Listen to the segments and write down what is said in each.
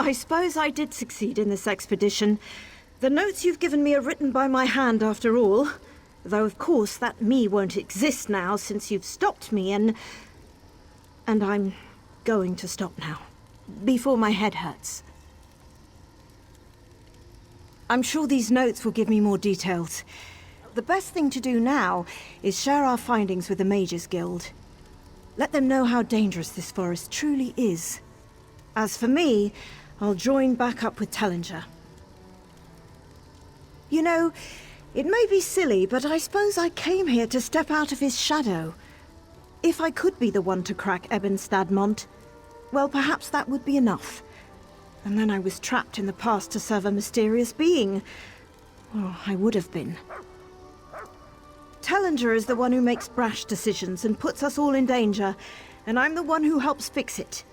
I suppose I did succeed in this expedition. The notes you've given me are written by my hand after all. Though, of course, that me won't exist now since you've stopped me and I'm going to stop now. Before my head hurts. I'm sure these notes will give me more details. The best thing to do now is share our findings with the Mages Guild. Let them know how dangerous this forest truly is. As for me, I'll join back up with Tellinger. You know, it may be silly, but I suppose I came here to step out of his shadow. If I could be the one to crack Ebon Stadmont, well, perhaps that would be enough. And then I was trapped in the past to serve a mysterious being. Or I would have been. Tellinger is the one who makes brash decisions and puts us all in danger, and I'm the one who helps fix it.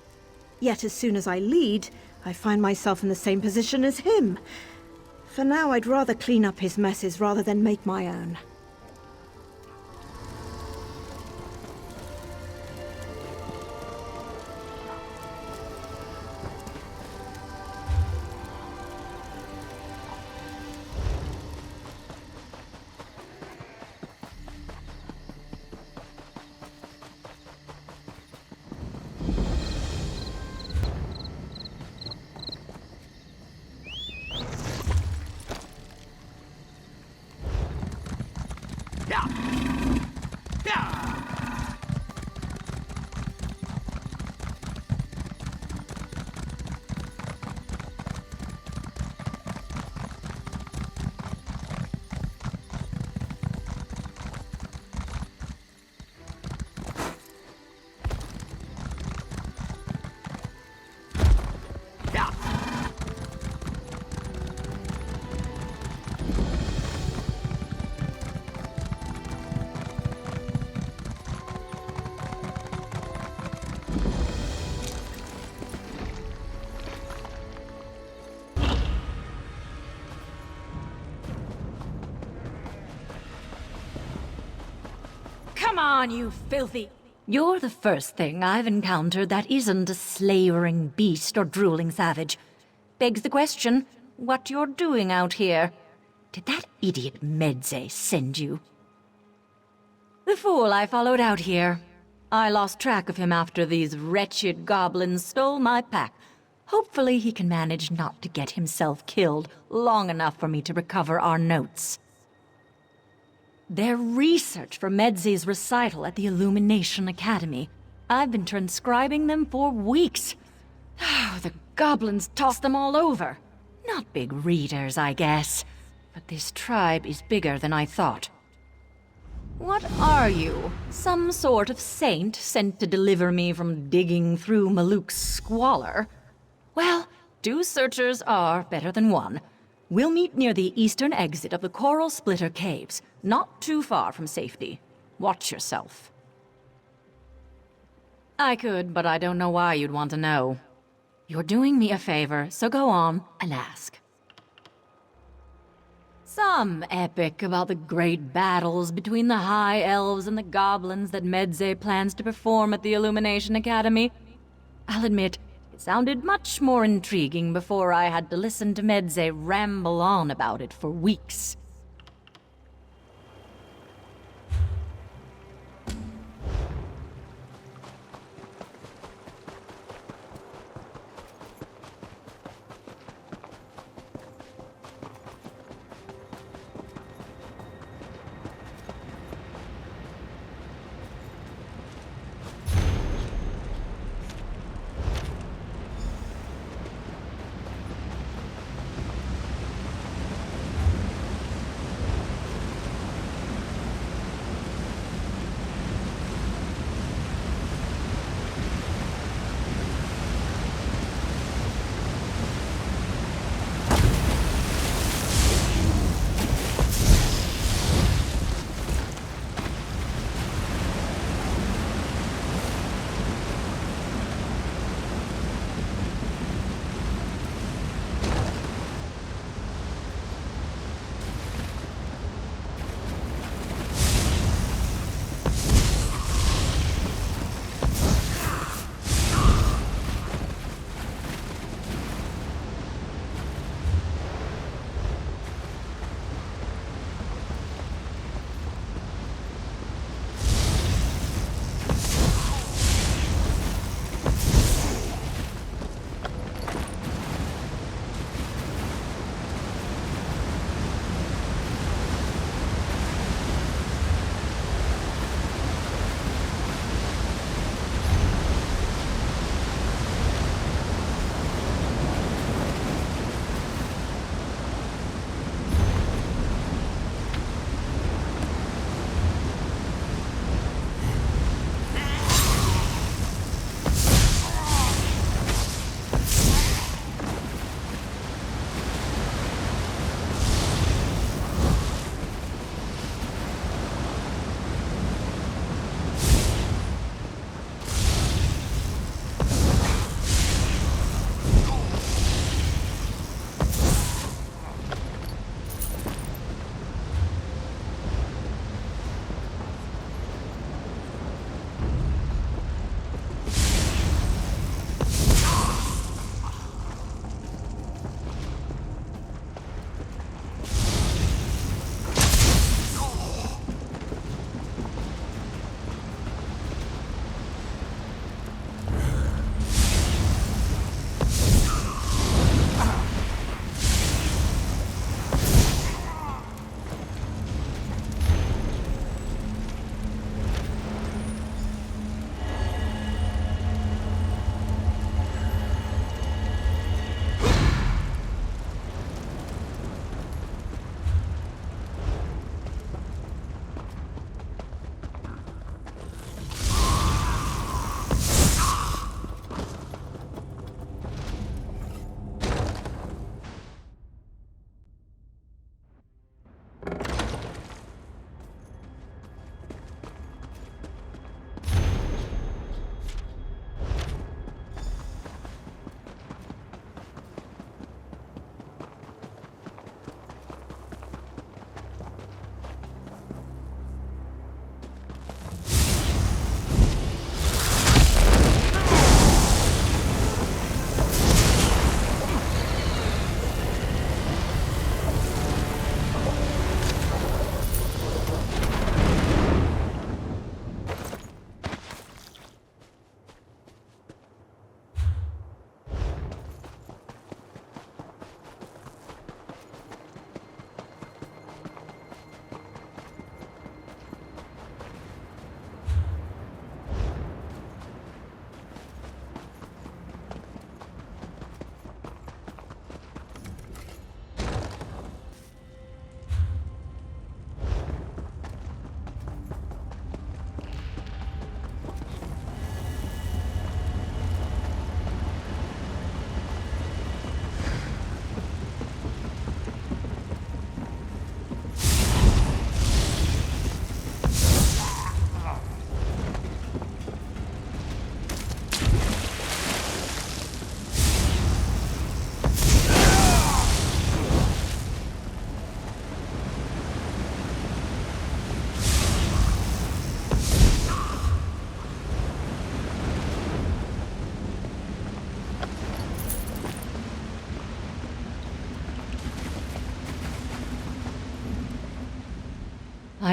Yet as soon as I lead, I find myself in the same position as him. For now, I'd rather clean up his messes rather than make my own. Come on, you filthy... You're the first thing I've encountered that isn't a slavering beast or drooling savage. Begs the question, what you're doing out here. Did that idiot Medze send you? The fool I followed out here. I lost track of him after these wretched goblins stole my pack. Hopefully he can manage not to get himself killed long enough for me to recover our notes. Their research for Medze's recital at the Illumination Academy. I've been transcribing them for weeks. The goblins tossed them all over. Not big readers, I guess. But this tribe is bigger than I thought. What are you? Some sort of saint sent to deliver me from digging through Maluk's squalor? Well, 2 searchers are better than 1. We'll meet near the eastern exit of the Coral Splitter Caves, not too far from safety. Watch yourself. I could, but I don't know why you'd want to know. You're doing me a favor, so go on and ask. Some epic about the great battles between the High Elves and the Goblins that Medze plans to perform at the Illumination Academy. I'll admit, it sounded much more intriguing before I had to listen to Medze ramble on about it for weeks.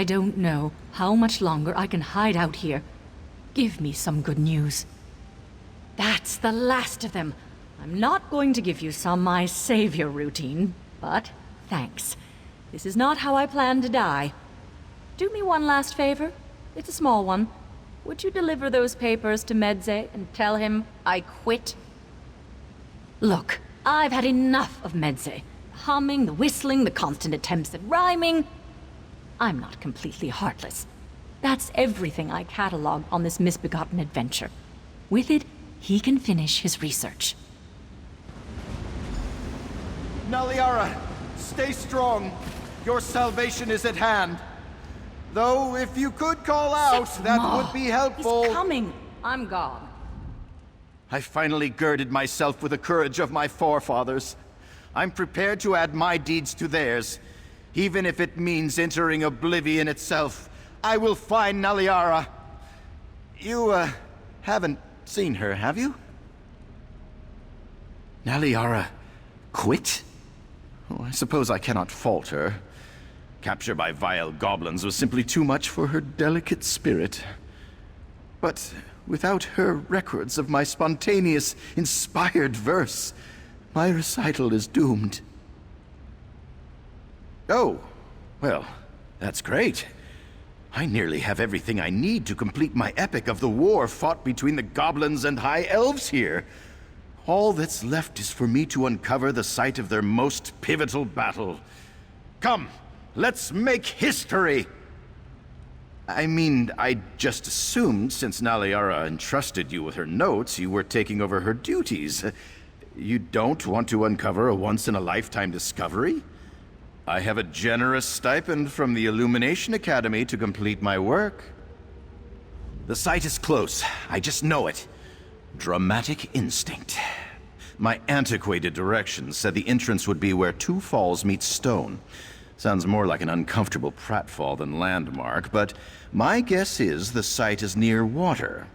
I don't know how much longer I can hide out here. Give me some good news. That's the last of them. I'm not going to give you some my savior routine, but thanks. This is not how I plan to die. Do me one last favor. It's a small one. Would you deliver those papers to Medze and tell him I quit? Look, I've had enough of Medze. The humming, the whistling, the constant attempts at rhyming. I'm not completely heartless. That's everything I cataloged on this misbegotten adventure. With it, he can finish his research. Naliara, stay strong. Your salvation is at hand. Though, if you could call out, that would be helpful. He's coming. I'm gone. I finally girded myself with the courage of my forefathers. I'm prepared to add my deeds to theirs, even if it means entering oblivion itself. I will find Naliara. You, haven't seen her, have you? Naliara quit? Oh, I suppose I cannot fault her. Capture by vile goblins was simply too much for her delicate spirit. But without her records of my spontaneous, inspired verse, my recital is doomed. Oh, well, that's great. I nearly have everything I need to complete my epic of the war fought between the goblins and high elves here. All that's left is for me to uncover the site of their most pivotal battle. Come, let's make history! I mean, I just assumed since Naliara entrusted you with her notes, you were taking over her duties. You don't want to uncover a once-in-a-lifetime discovery? I have a generous stipend from the Illumination Academy to complete my work. The site is close. I just know it. Dramatic instinct. My antiquated directions said the entrance would be where two falls meet stone. Sounds more like an uncomfortable pratfall than landmark, but my guess is the site is near water.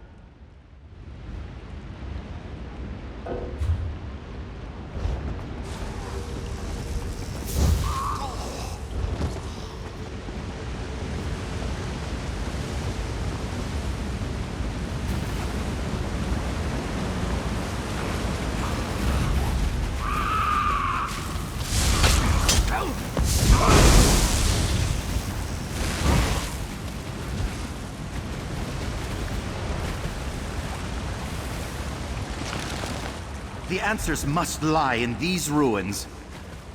The answers must lie in these ruins.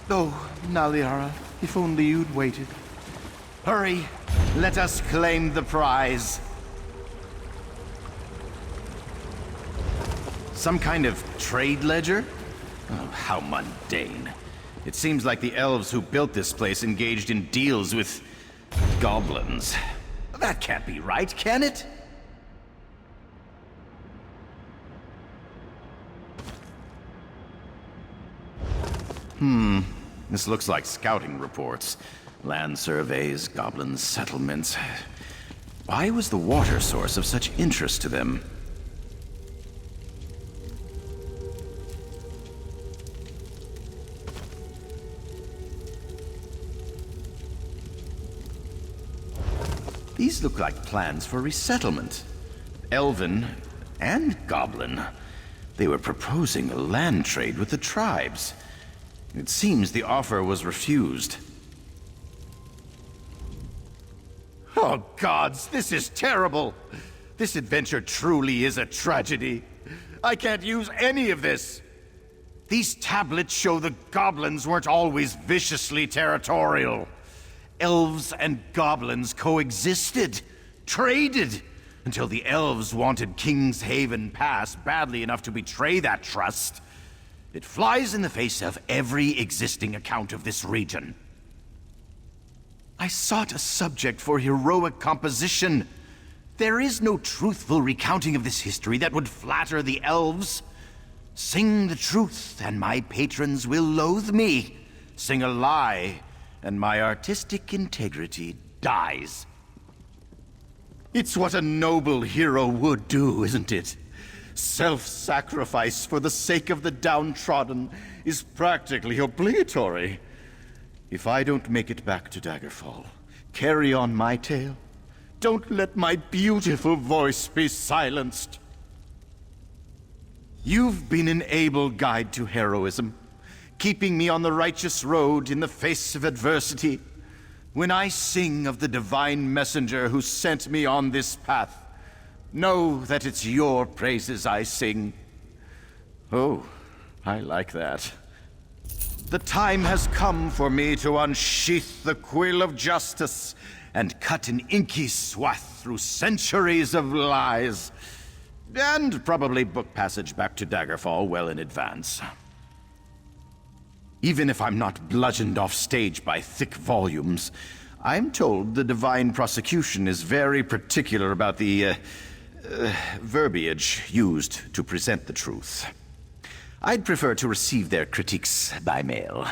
Oh, Naliara, if only you'd waited. Hurry, let us claim the prize. Some kind of trade ledger? Oh, how mundane. It seems like the elves who built this place engaged in deals with goblins. That can't be right, can it? This looks like scouting reports. Land surveys, goblin settlements. Why was the water source of such interest to them? These look like plans for resettlement. Elven and goblin. They were proposing a land trade with the tribes. It seems the offer was refused. Oh gods, this is terrible! This adventure truly is a tragedy. I can't use any of this! These tablets show the goblins weren't always viciously territorial. Elves and goblins coexisted, traded, until the elves wanted King's Haven Pass badly enough to betray that trust. It flies in the face of every existing account of this region. I sought a subject for heroic composition. There is no truthful recounting of this history that would flatter the elves. Sing the truth, and my patrons will loathe me. Sing a lie, and my artistic integrity dies. It's what a noble hero would do, isn't it? Self-sacrifice for the sake of the downtrodden is practically obligatory. If I don't make it back to Daggerfall, Carry on my tale. Don't let my beautiful voice be silenced. You've been an able guide to heroism, keeping me on the righteous road in the face of adversity. When I sing of the divine messenger who sent me on this path, know that it's your praises I sing. Oh, I like that. The time has come for me to unsheath the quill of justice and cut an inky swath through centuries of lies. And probably book passage back to Daggerfall well in advance. Even if I'm not bludgeoned off stage by thick volumes, I'm told the Divine Prosecution is very particular about the verbiage used to present the truth. I'd prefer to receive their critiques by mail.